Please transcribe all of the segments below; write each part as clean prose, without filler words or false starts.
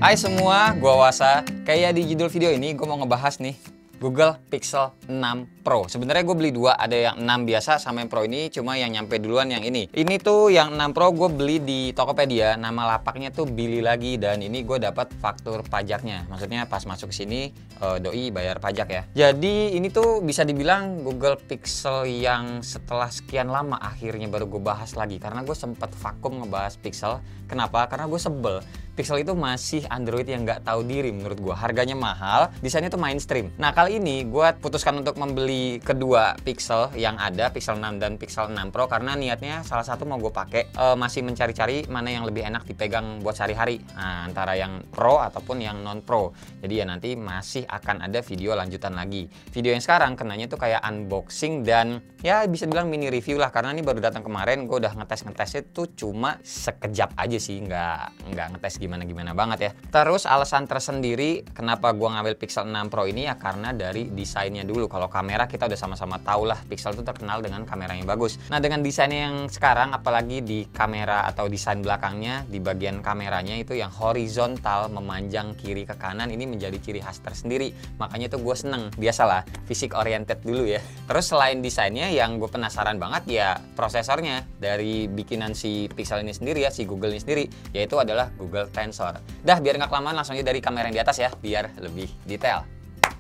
Hai semua, gua Wasa. Kayak di judul video ini gue mau ngebahas nih Google Pixel 6 Pro. Sebenarnya gue beli dua, ada yang 6 biasa sama yang Pro ini, cuma yang nyampe duluan yang ini. Ini tuh yang 6 Pro gue beli di Tokopedia, nama lapaknya tuh Billy lagi, dan ini gue dapat faktur pajaknya. Maksudnya pas masuk sini doi bayar pajak ya. Jadi ini tuh bisa dibilang Google Pixel yang setelah sekian lama akhirnya baru gue bahas lagi, karena gue sempet vakum ngebahas Pixel. Kenapa? Karena gue sebel. Pixel itu masih Android yang nggak tahu diri menurut gue. Harganya mahal, desainnya tuh mainstream. Nah kali ini gue putuskan untuk membeli kedua Pixel yang ada, Pixel 6 dan Pixel 6 Pro, karena niatnya salah satu mau gue pakai. Masih mencari-cari mana yang lebih enak dipegang buat sehari-hari. Nah, antara yang Pro ataupun yang non Pro. Jadi ya nanti masih akan ada video lanjutan lagi. Video yang sekarang kenanya tuh kayak unboxing dan ya bisa bilang mini review lah, karena ini baru datang kemarin. Gue udah ngetesnya tuh cuma sekejap aja sih, nggak ngetes gimana banget ya. Terus alasan tersendiri kenapa gua ngambil Pixel 6 Pro ini ya karena dari desainnya dulu. Kalau kamera kita udah sama-sama tahu lah, Pixel itu terkenal dengan kameranya bagus. Nah dengan desainnya yang sekarang, apalagi di kamera atau desain belakangnya, di bagian kameranya itu yang horizontal memanjang kiri ke kanan, ini menjadi ciri khas tersendiri. Makanya tuh gue seneng. Biasalah fisik oriented dulu ya. Terus selain desainnya, yang gue penasaran banget ya prosesornya dari bikinan si Pixel ini sendiri ya, si Google ini sendiri, yaitu adalah Google Tensor. Dah biar nggak kelamaan, langsung aja dari kamera yang di atas ya, biar lebih detail.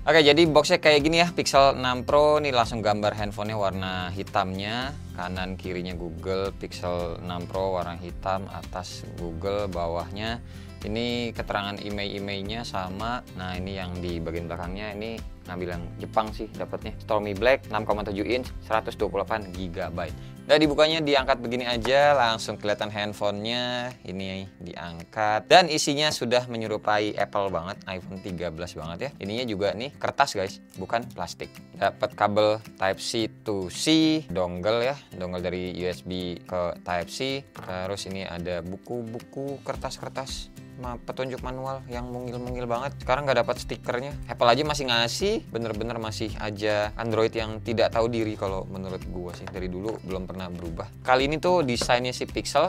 Oke, jadi boxnya kayak gini ya, Pixel 6 Pro. Nih langsung gambar handphonenya warna hitamnya, kanan kirinya Google. Pixel 6 Pro warna hitam, atas Google, bawahnya ini keterangan emailnya sama. Nah ini yang di bagian belakangnya ini ngambil yang Jepang sih dapatnya, Stormy Black 6,7 inch 128 GB. Nah dibukanya diangkat begini aja, langsung kelihatan handphonenya. Ini diangkat dan isinya sudah menyerupai Apple banget, iPhone 13 banget ya. Ininya juga nih kertas guys, bukan plastik. Dapat kabel Type-C to C, dongle ya, dongle dari USB ke Type-C. Terus ini ada buku-buku, kertas-kertas, petunjuk manual yang mungil-mungil banget. Sekarang nggak dapat stikernya. Apple aja masih ngasih, bener-bener masih aja Android yang tidak tahu diri kalau menurut gua sih. Dari dulu belum pernah berubah. Kali ini tuh desainnya si Pixel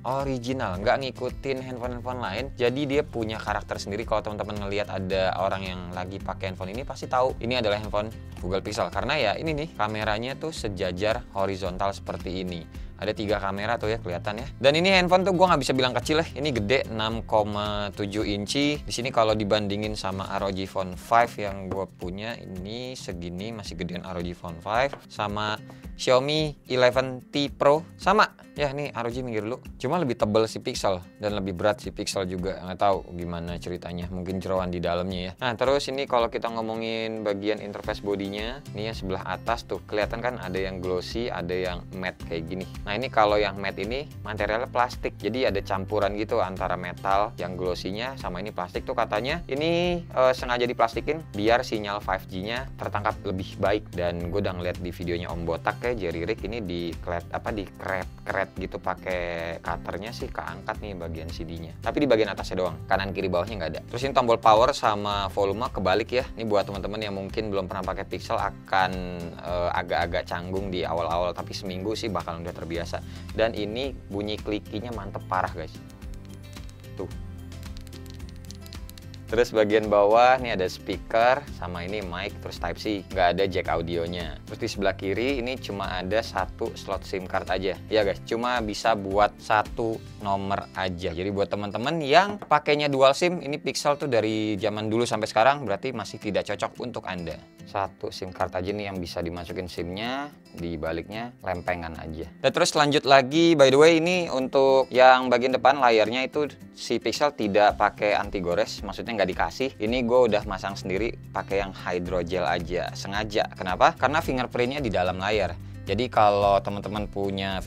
original, nggak ngikutin handphone lain. Jadi dia punya karakter sendiri. Kalau teman-teman ngelihat ada orang yang lagi pakai handphone ini, pasti tahu ini adalah handphone Google Pixel, karena ya ini nih kameranya tuh sejajar horizontal seperti ini. Ada 3 kamera tuh ya, kelihatan ya. Dan ini handphone tuh gue nggak bisa bilang kecil ya. Ini gede, 6,7 inci. Di sini kalau dibandingin sama ROG Phone 5 yang gue punya, ini segini, masih gedean ROG Phone 5. Sama Xiaomi 11T Pro sama ya. Nih ROG minggir dulu, cuma lebih tebal si Pixel dan lebih berat si Pixel juga. Nggak tahu gimana ceritanya, mungkin jeroan di dalamnya ya. Nah terus ini kalau kita ngomongin bagian interface bodinya, ini ya sebelah atas tuh kelihatan kan ada yang glossy, ada yang matte kayak gini. Nah ini kalau yang matte ini materialnya plastik, jadi ada campuran gitu antara metal yang glossy-nya sama ini plastik tuh. Katanya ini sengaja diplastikin biar sinyal 5G-nya tertangkap lebih baik. Dan gue udah ngeliat di videonya Om Botak ya, Jerry Rig, ini di keret gitu pakai cutternya sih, keangkat nih bagian CD-nya. Tapi di bagian atasnya doang, kanan kiri bawahnya nggak ada. Terus ini tombol power sama volume kebalik ya. Ini buat teman-teman yang mungkin belum pernah pakai Pixel akan agak-agak canggung di awal-awal, tapi seminggu sih bakalan udah terbiasa. Dan ini bunyi klikinya mantep parah guys. Tuh. Terus bagian bawah nih ada speaker sama ini mic, terus Type-C, nggak ada jack audionya. Terus di sebelah kiri ini cuma ada 1 slot SIM card aja ya guys, cuma bisa buat 1 nomor aja. Jadi buat teman-teman yang pakainya dual SIM, ini Pixel tuh dari zaman dulu sampai sekarang berarti masih tidak cocok untuk Anda. 1 SIM card aja nih yang bisa dimasukin SIM-nya, di baliknya lempengan aja. Dan terus lanjut lagi, by the way ini untuk yang bagian depan layarnya itu si Pixel tidak pakai anti gores, maksudnya nggak dikasih. Ini gue udah masang sendiri pakai yang hydrogel aja, sengaja. Kenapa? Karena fingerprintnya di dalam layar. Jadi kalau teman-teman punya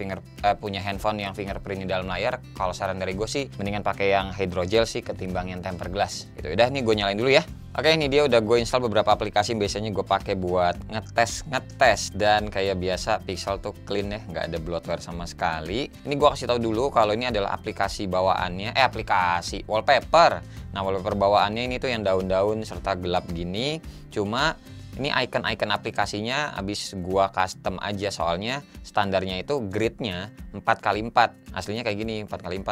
handphone yang fingerprint di dalam layar, kalau saran dari gue sih mendingan pakai yang hydrogel sih ketimbang yang tempered glass. Gitu. Udah nih gue nyalain dulu ya. Oke, ini dia udah gue install beberapa aplikasi yang biasanya gue pakai buat ngetes dan kayak biasa Pixel tuh clean ya, nggak ada bloatware sama sekali. Ini gue kasih tahu dulu kalau ini adalah aplikasi bawaannya, aplikasi wallpaper. Nah wallpaper bawaannya ini tuh yang daun-daun serta gelap gini. Cuma Ini icon-icon aplikasinya habis gua custom aja, soalnya standarnya itu gridnya 4x4. Aslinya kayak gini 4x4.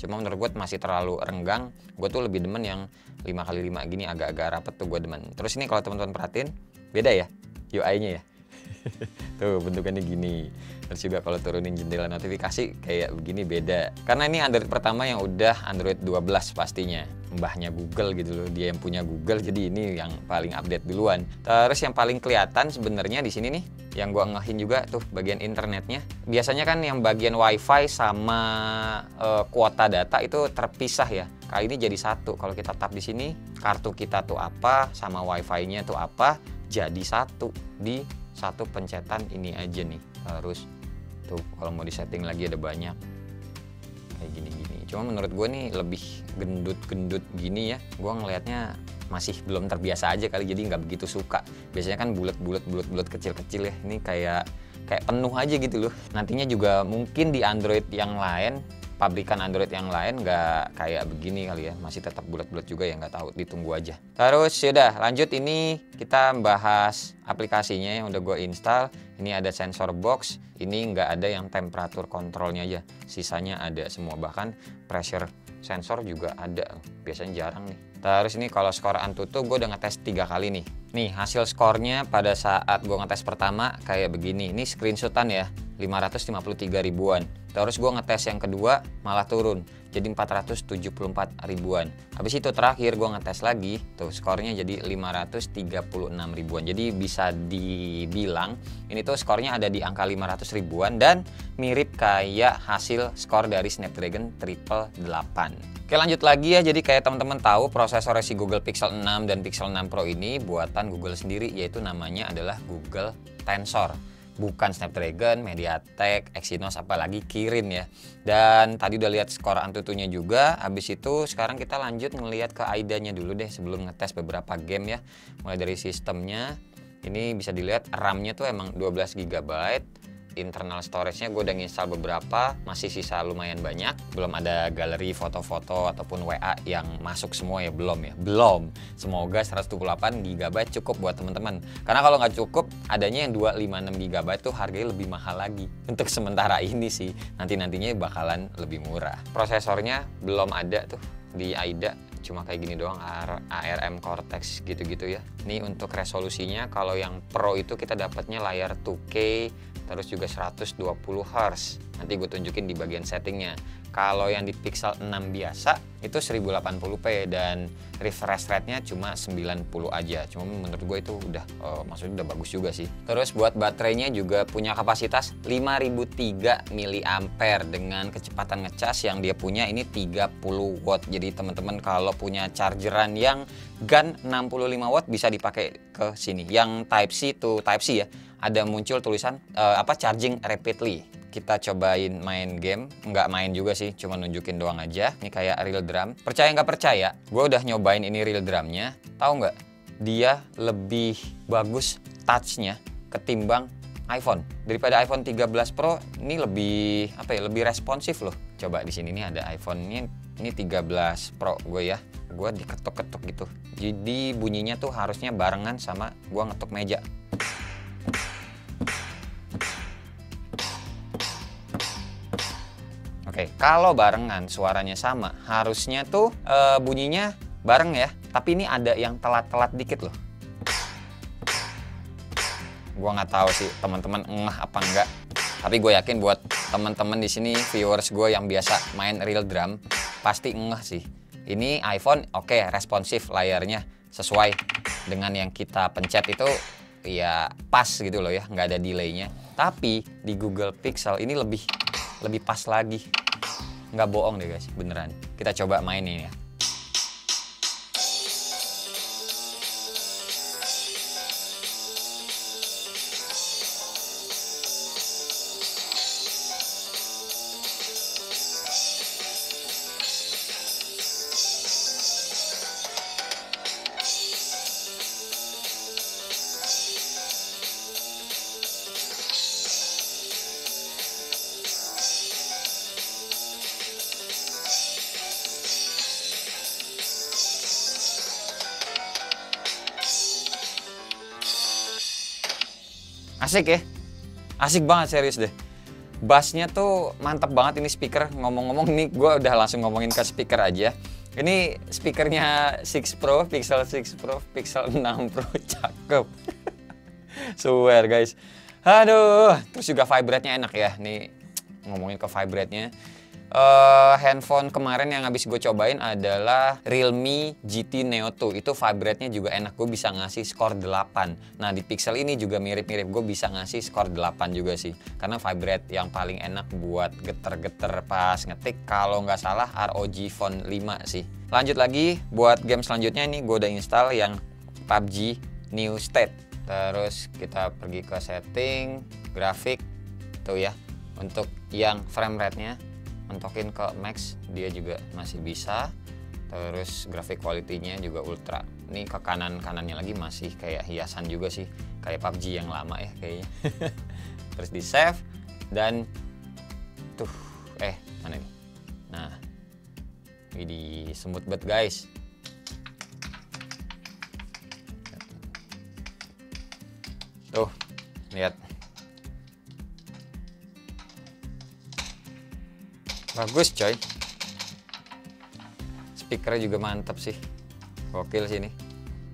Cuma menurut gue masih terlalu renggang. Gue tuh lebih demen yang 5x5 gini, agak-agak rapet tuh gue demen. Terus ini kalau teman-teman perhatiin beda ya UI-nya ya. Tuh bentukannya gini. Terus juga kalau turunin jendela notifikasi kayak begini beda. Karena ini Android pertama yang udah Android 12 pastinya. Mbahnya Google gitu loh, dia yang punya Google, jadi ini yang paling update duluan. Terus yang paling kelihatan sebenarnya di sini nih, yang gua ngehin juga tuh bagian internetnya. Biasanya kan yang bagian WiFi sama kuota data itu terpisah ya. Kali ini jadi satu. Kalau kita tap di sini, kartu kita tuh apa sama WiFi-nya tuh apa, jadi satu di satu pencetan ini aja nih. Terus tuh kalau mau disetting lagi ada banyak kayak gini-gini. Cuma menurut gue nih lebih gendut-gendut gini ya. Gue ngelihatnya masih belum terbiasa aja kali, jadi nggak begitu suka. Biasanya kan bulat kecil-kecil ya. Ini kayak penuh aja gitu loh. Nantinya juga mungkin di Android yang lain, pabrikan Android yang lain nggak kayak begini kali ya, masih tetap bulat-bulat juga ya, nggak tahu, ditunggu aja. Terus yaudah lanjut, ini kita bahas aplikasinya yang udah gue install. Ini ada sensor box, ini nggak ada yang temperatur kontrolnya aja, sisanya ada semua, bahkan pressure sensor juga ada, biasanya jarang nih. Terus ini kalau skor Antutu gue udah ngetes 3 kali nih. Nih hasil skornya pada saat gue ngetes pertama kayak begini, ini screenshotan ya, 553 ribuan. Terus gue ngetes yang kedua malah turun jadi 474 ribuan. Habis itu terakhir gue ngetes lagi, tuh skornya jadi 536 ribuan. Jadi bisa dibilang ini tuh skornya ada di angka 500 ribuan dan mirip kayak hasil skor dari Snapdragon 888. Oke lanjut lagi ya, jadi kayak teman-teman tahu prosesor si Google Pixel 6 dan Pixel 6 Pro ini buatan Google sendiri, yaitu namanya adalah Google Tensor. Bukan Snapdragon, MediaTek, Exynos, apalagi Kirin ya. Dan tadi udah lihat skor Antutunya juga. Habis itu sekarang kita lanjut ngelihat ke AIDA-nya dulu deh sebelum ngetes beberapa game ya. Mulai dari sistemnya, ini bisa dilihat RAM-nya tuh emang 12 GB. Internal storage-nya gue udah nginstal beberapa, masih sisa lumayan banyak. Belum ada galeri foto-foto ataupun WA yang masuk semua ya, belum ya. Belum. Semoga 128 GB cukup buat teman-teman. Karena kalau nggak cukup, adanya yang 256 GB tuh harganya lebih mahal lagi. Untuk sementara ini sih, nanti-nantinya bakalan lebih murah. Prosesornya belum ada tuh di AIDA, cuma kayak gini doang, ARM Cortex gitu-gitu ya. Ini untuk resolusinya, kalau yang Pro itu kita dapatnya layar 2K, terus juga 120 Hz. Nanti gue tunjukin di bagian settingnya. Kalau yang di Pixel 6 biasa itu 1080p dan refresh rate-nya cuma 90 aja. Cuma menurut gue itu udah maksudnya udah bagus juga sih. Terus buat baterainya juga punya kapasitas 5003 mAh dengan kecepatan ngecas yang dia punya ini 30 watt. Jadi teman-teman kalau punya chargeran yang GAN 65 watt bisa dipakai ke sini. Yang Type C to Type C ya, ada muncul tulisan charging rapidly. Kita cobain main game, nggak main juga sih, cuma nunjukin doang aja. Ini kayak real drum. Percaya nggak percaya, gue udah nyobain ini real drumnya. Tahu nggak? Dia lebih bagus touchnya ketimbang iPhone. Daripada iPhone 13 Pro, ini lebih lebih responsif loh. Coba di sini nih ada iPhone ini 13 Pro gue ya. Gue diketuk-ketuk gitu. Jadi bunyinya tuh harusnya barengan sama gue ngetuk meja. Oke, kalau barengan suaranya sama, harusnya tuh bunyinya bareng ya. Tapi ini ada yang telat-telat dikit loh. Gua nggak tahu sih teman-teman ngeh apa enggak. Tapi gue yakin buat teman-teman di sini viewers gue yang biasa main real drum pasti ngeh sih. Ini iPhone oke, responsif, layarnya sesuai dengan yang kita pencet itu ya pas gitu loh ya, nggak ada delaynya. Tapi di Google Pixel ini lebih pas lagi. Nggak bohong deh guys, beneran. Kita coba main ini ya. Asik ya, asik banget serius deh. Bassnya tuh mantap banget ini speaker. Ngomong-ngomong nih, gue udah langsung ngomongin ke speaker aja. Ini speakernya 6 Pro, Pixel 6 Pro, Pixel 6 Pro, cakep. Swear guys. Aduh, terus juga vibrate-nya enak ya. Nih ngomongin ke vibrate-nya. Handphone kemarin yang habis gue cobain adalah Realme GT Neo 2. Itu vibrate-nya juga enak, gue bisa ngasih skor 8. Nah di Pixel ini juga mirip-mirip, gue bisa ngasih skor 8 juga sih. Karena vibrate yang paling enak buat geter-geter pas ngetik, kalau nggak salah ROG Phone 5 sih. Lanjut lagi, buat game selanjutnya ini gue udah install yang PUBG New State. Terus kita pergi ke setting, grafik, tuh ya. Untuk yang frame rate-nya mentokin ke max, dia juga masih bisa. Terus grafik quality-nya juga ultra. Ini ke kanan-kanannya lagi masih kayak hiasan juga sih, kayak PUBG yang lama ya kayaknya. Terus di save dan tuh mana nih? Nah, ini smooth banget guys. Tuh, lihat. Bagus coy. Speakernya juga mantap sih. Gokil sih ini.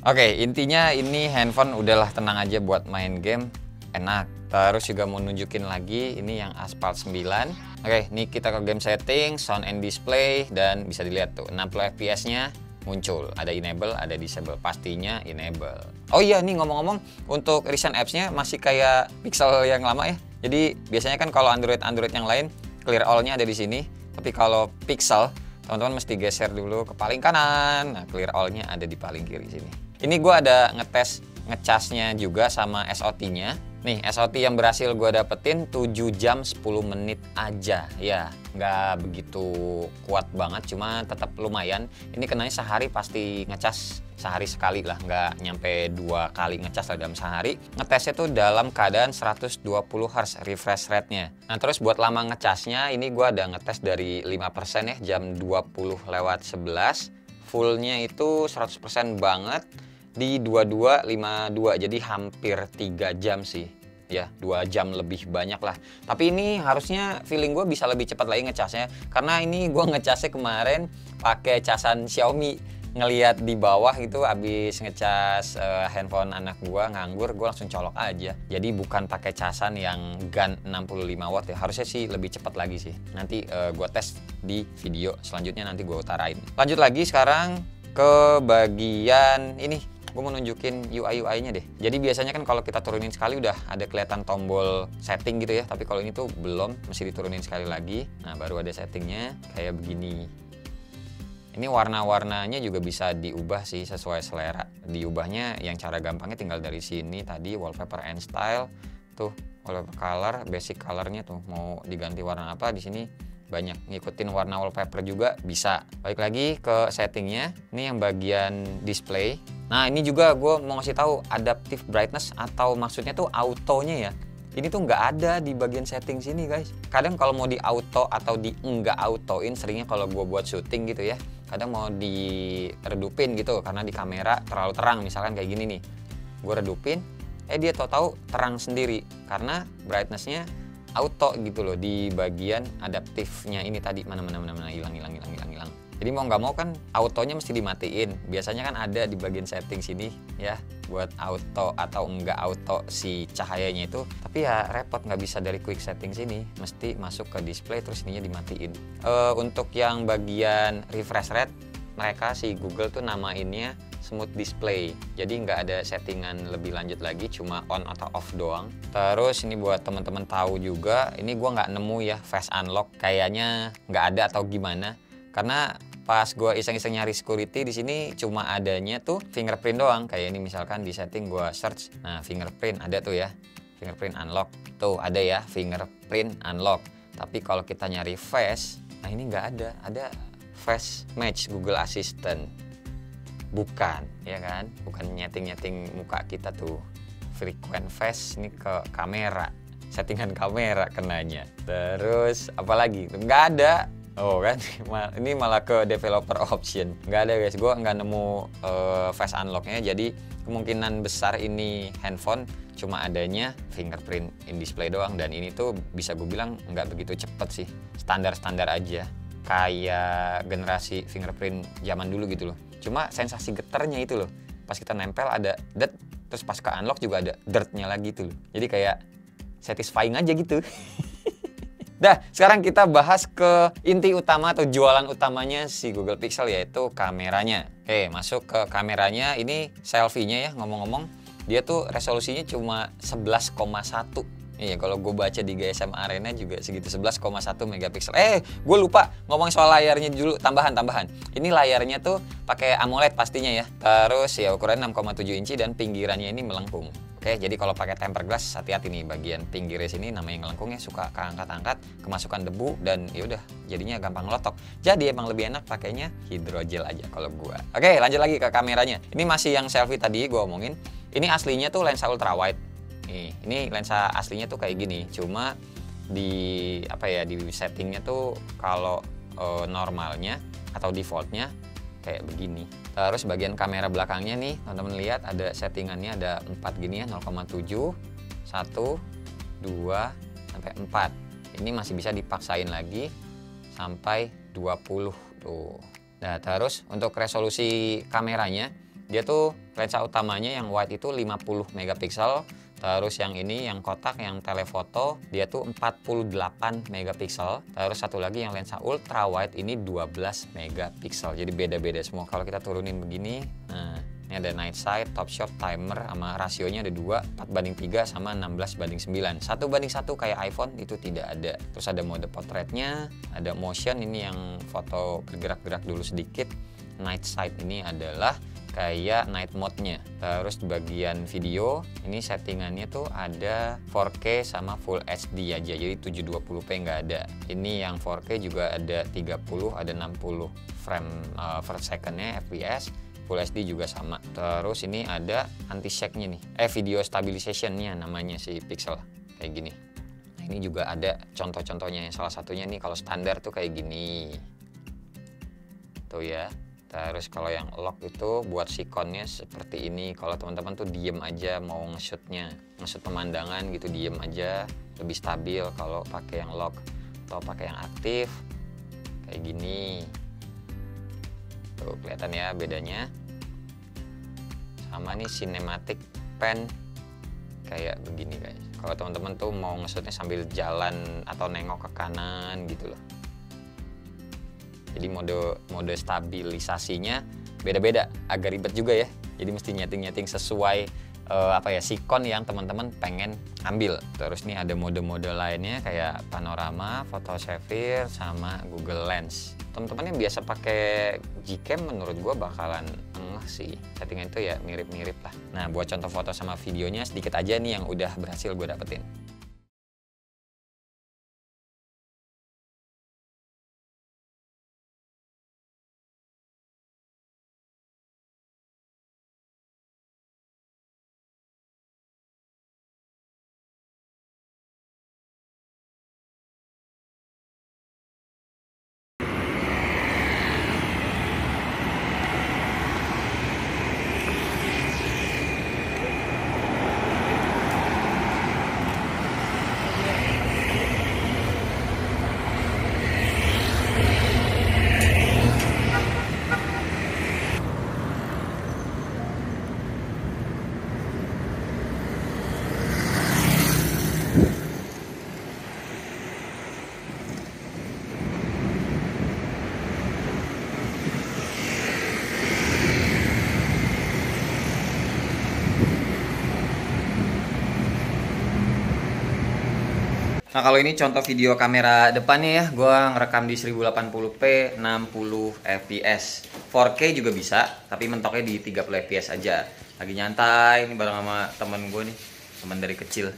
Oke, intinya ini handphone udahlah tenang aja buat main game. Enak. Terus juga mau nunjukin lagi ini yang Asphalt 9. Oke, ini kita ke game setting, sound and display, dan bisa dilihat tuh 60 fps-nya muncul. Ada enable, ada disable. Pastinya enable. Oh iya, nih ngomong-ngomong, untuk recent apps-nya masih kayak Pixel yang lama ya. Jadi biasanya kan kalau Android yang lain clear all-nya ada di sini, tapi kalau Pixel teman-teman mesti geser dulu ke paling kanan. Nah, clear all-nya ada di paling kiri sini. Ini gue ada ngetes ngecasnya juga sama SOT-nya. Nih, SOT yang berhasil gue dapetin 7 jam 10 menit aja. Ya, nggak begitu kuat banget, cuma tetap lumayan. Ini kenanya sehari pasti ngecas sehari sekali lah, nggak nyampe 2 kali ngecas lah dalam sehari. Ngetesnya tuh dalam keadaan 120 Hz refresh rate-nya. Nah, terus buat lama ngecasnya, ini gue ada ngetes dari 5% ya, jam 20:11. Fullnya itu 100% banget di 22:52, jadi hampir 3 jam sih ya, 2 jam lebih banyak lah. Tapi ini harusnya feeling gue bisa lebih cepat lagi ngecasnya, karena ini gue ngecasnya kemarin pakai casan Xiaomi. Ngelihat di bawah gitu abis ngecas handphone anak gue nganggur, gue langsung colok aja. Jadi bukan pakai casan yang GAN 65 watt ya, harusnya sih lebih cepat lagi sih. Nanti gue tes di video selanjutnya, nanti gue utarain. Lanjut lagi sekarang ke bagian ini, gue mau nunjukin UI-nya deh. Jadi biasanya kan kalau kita turunin sekali udah ada kelihatan tombol setting gitu ya, tapi kalau ini tuh belum, mesti diturunin sekali lagi. Nah, baru ada settingnya kayak begini. Ini warna-warnanya juga bisa diubah sih sesuai selera. Diubahnya yang cara gampangnya tinggal dari sini tadi, wallpaper and style. Tuh, wallpaper color, basic colornya tuh mau diganti warna apa di sini banyak. Ngikutin warna wallpaper juga bisa. Balik lagi ke settingnya. Ini yang bagian display. Nah, ini juga gue mau ngasih tahu adaptive brightness, atau maksudnya tuh autonya ya. Ini tuh nggak ada di bagian setting sini guys. Kadang kalau mau di auto atau di enggak autoin, seringnya kalau gue buat syuting gitu ya, kadang mau diredupin gitu karena di kamera terlalu terang, misalkan kayak gini nih, gue redupin, dia tahu-tahu terang sendiri karena brightnessnya auto gitu loh. Di bagian adaptifnya ini tadi mana hilang. Jadi mau nggak mau kan autonya mesti dimatiin. Biasanya kan ada di bagian setting sini ya, buat auto atau enggak auto si cahayanya itu. Tapi ya repot, nggak bisa dari quick setting sini, mesti masuk ke display terus ininya dimatiin. Untuk yang bagian refresh rate, mereka si Google tuh namainnya smooth display. Jadi nggak ada settingan lebih lanjut lagi, cuma on atau off doang. Terus ini buat teman-teman tahu juga, ini gua nggak nemu ya face unlock, kayaknya nggak ada atau gimana. Karena pas gue iseng-iseng nyari security di sini cuma adanya tuh fingerprint doang. Kayak ini misalkan di setting gue search, nah fingerprint ada tuh ya, fingerprint unlock tuh ada ya, fingerprint unlock. Tapi kalau kita nyari face, nah ini nggak ada, ada face match Google Assistant. Bukan, ya kan? Bukan nyeting-nyeting muka kita tuh. Frequent face ini ke kamera, settingan kamera kenanya. Terus apalagi? Nggak ada. Oh kan, ini malah ke developer option. Nggak ada guys, gue nggak nemu face unlocknya. Jadi kemungkinan besar ini handphone cuma adanya fingerprint in display doang. Dan ini tuh bisa gue bilang nggak begitu cepet sih, standar-standar aja. Kayak generasi fingerprint zaman dulu gitu loh. Cuma sensasi getarnya itu loh, pas kita nempel ada det, terus pas ke unlock juga ada dirtnya lagi tuh loh. Jadi kayak satisfying aja gitu. Dah, sekarang kita bahas ke inti utama atau jualan utamanya si Google Pixel, yaitu kameranya. Oke, masuk ke kameranya. Ini selfie-nya ya, ngomong-ngomong. Dia tuh resolusinya cuma 11,1. Iya, kalau gue baca di GSM Arena juga segitu, 11,1 megapiksel. Gue lupa ngomong soal layarnya dulu, tambahan. Ini layarnya tuh pakai AMOLED pastinya ya. Terus ya ukuran 6,7 inci dan pinggirannya ini melengkung. Oke, jadi kalau pakai tempered glass hati-hati nih, bagian pinggirnya sini namanya ngelengkungnya suka keangkat-angkat, kemasukan debu dan ya udah jadinya gampang ngelotok. Jadi emang lebih enak pakainya hidrogel aja kalau gua. Oke, lanjut lagi ke kameranya. Ini masih yang selfie tadi gua omongin. Ini aslinya tuh lensa ultra wide. Nih, ini lensa aslinya tuh kayak gini. Cuma di di settingnya tuh kalau normalnya atau defaultnya kayak begini. Terus bagian kamera belakangnya nih, teman-teman lihat ada settingannya, ada 4 gini ya, 0,7, 1, 2, sampai 4. Ini masih bisa dipaksain lagi sampai 20 tuh. Nah, terus untuk resolusi kameranya, dia tuh lensa utamanya yang wide itu 50 megapiksel. Terus yang ini yang kotak yang telefoto dia tuh 48 megapiksel. Terus satu lagi yang lensa ultra wide ini 12 megapiksel. Jadi beda-beda semua. Kalau kita turunin begini, nah ini ada night sight, top shot, timer, sama rasionya ada 2, 4:3 sama 16:9. 1:1 kayak iPhone itu tidak ada. Terus ada mode portraitnya, ada motion, ini yang foto bergerak-gerak dulu sedikit. Night sight ini adalah kayak night mode-nya. Terus di bagian video ini settingannya tuh ada 4K sama Full HD aja, jadi 720p nggak ada. Ini yang 4K juga ada 30, ada 60 frame per second-nya FPS. Full HD juga sama. Terus ini ada anti-shake-nya nih, video stabilization-nya namanya si Pixel kayak gini. Nah, ini juga ada contoh-contohnya. Salah satunya nih kalau standar tuh kayak gini tuh ya. Terus kalau yang lock itu buat sikonnya seperti ini. Kalau teman-teman tuh diem aja mau nge-shootnya, nge-shoot pemandangan gitu, diem aja lebih stabil kalau pakai yang lock. Atau pakai yang aktif kayak gini. Tuh kelihatan ya bedanya. Sama nih cinematic pen kayak begini guys. Kalau teman-teman tuh mau nge-shootnya sambil jalan atau nengok ke kanan gitu loh. Jadi mode stabilisasinya beda-beda, agak ribet juga ya. Jadi mesti nyeting-nyeting sesuai sikon yang teman-teman pengen ambil. Terus nih ada mode-mode lainnya kayak panorama, photo saver, sama Google Lens. Teman-teman yang biasa pakai Gcam menurut gua bakalan ngeh sih. Settingan itu ya mirip-mirip lah. Nah, buat contoh foto sama videonya sedikit aja nih yang udah berhasil gue dapetin. Nah, kalau ini contoh video kamera depannya ya, gue ngerekam di 1080p 60 fps. 4K juga bisa, tapi mentoknya di 30 fps aja. Lagi nyantai ini bareng sama temen gue nih, teman dari kecil.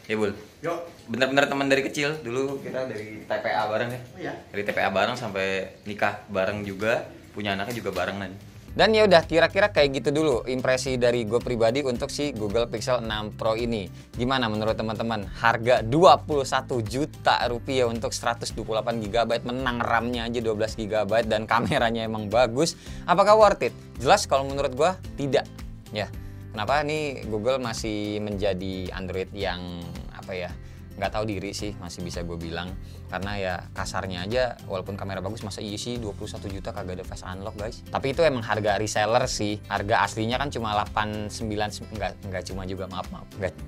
Ya Bul? Yo. Bener-bener teman dari kecil. Dulu kita dari TPA bareng ya. Oh, iya? Dari TPA bareng sampai nikah bareng juga, punya anaknya juga barengan. Dan ya udah, kira-kira kayak gitu dulu impresi dari gue pribadi untuk si Google Pixel 6 Pro ini. Gimana menurut teman-teman? Harga 21 juta rupiah untuk 128 GB, menang RAM-nya aja 12 GB dan kameranya emang bagus. Apakah worth it? Jelas kalau menurut gue tidak. Ya, kenapa nih Google masih menjadi Android yang apa ya? Nggak tahu diri sih, masih bisa gue bilang, karena ya kasarnya aja walaupun kamera bagus masa iya sih 21 juta kagak ada face unlock guys. Tapi itu emang harga reseller sih, harga aslinya kan cuma 89, nggak cuma juga, maaf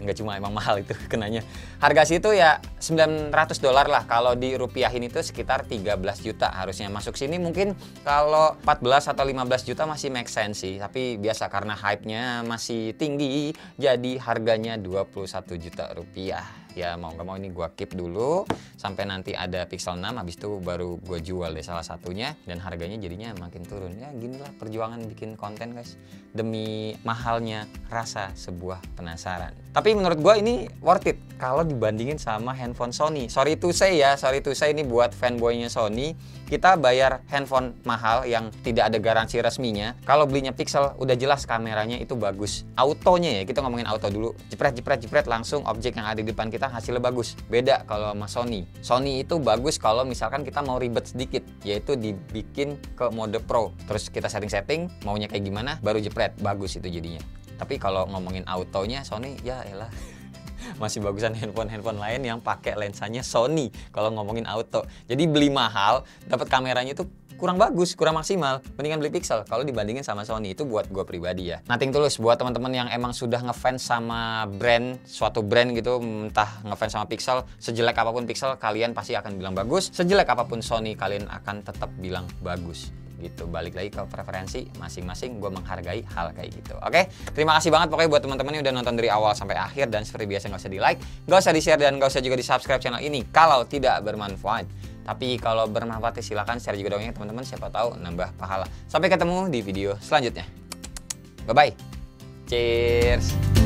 nggak cuma, emang mahal itu kenanya. Harga situ ya $900 lah, kalau di rupiahin itu sekitar 13 juta harusnya. Masuk sini mungkin kalau 14 atau 15 juta masih make sense sih, tapi biasa karena hype-nya masih tinggi jadi harganya 21 juta rupiah. Ya mau nggak mau ini gua keep dulu sampai nanti ada Pixel 6, habis itu baru gue jual deh salah satunya, dan harganya jadinya makin turun. Ya ginilah perjuangan bikin konten guys, demi mahalnya rasa sebuah penasaran. Tapi menurut gue ini worth it kalau dibandingin sama handphone Sony. Sorry to say ini buat fanboynya Sony, kita bayar handphone mahal yang tidak ada garansi resminya. Kalau belinya Pixel udah jelas kameranya itu bagus, autonya ya, kita ngomongin auto dulu, jepret langsung objek yang ada di depan kita hasilnya bagus. Beda kalau sama Sony itu bagus kalau misalkan kita mau ribet sedikit, yaitu dibikin ke mode pro, terus kita setting maunya kayak gimana baru jepret, bagus itu jadinya. Tapi kalau ngomongin autonya Sony ya elah masih bagusan handphone lain yang pakai lensanya Sony kalau ngomongin auto. Jadi beli mahal dapat kameranya itu kurang bagus, kurang maksimal, mendingan beli Pixel kalau dibandingin sama Sony. Itu buat gue pribadi ya. Nothing tulus buat teman-teman yang emang sudah ngefans sama suatu brand gitu, entah ngefans sama Pixel, sejelek apapun Pixel kalian pasti akan bilang bagus, sejelek apapun Sony kalian akan tetap bilang bagus gitu. Balik lagi ke preferensi masing-masing, gue menghargai hal kayak gitu. Oke, terima kasih banget pokoknya buat teman-teman yang udah nonton dari awal sampai akhir, dan seperti biasa nggak usah di like, nggak usah di share, dan nggak usah juga di subscribe channel ini kalau tidak bermanfaat. Tapi kalau bermanfaat silahkan share juga dong ya teman-teman, siapa tahu nambah pahala. Sampai ketemu di video selanjutnya. Bye bye. Cheers.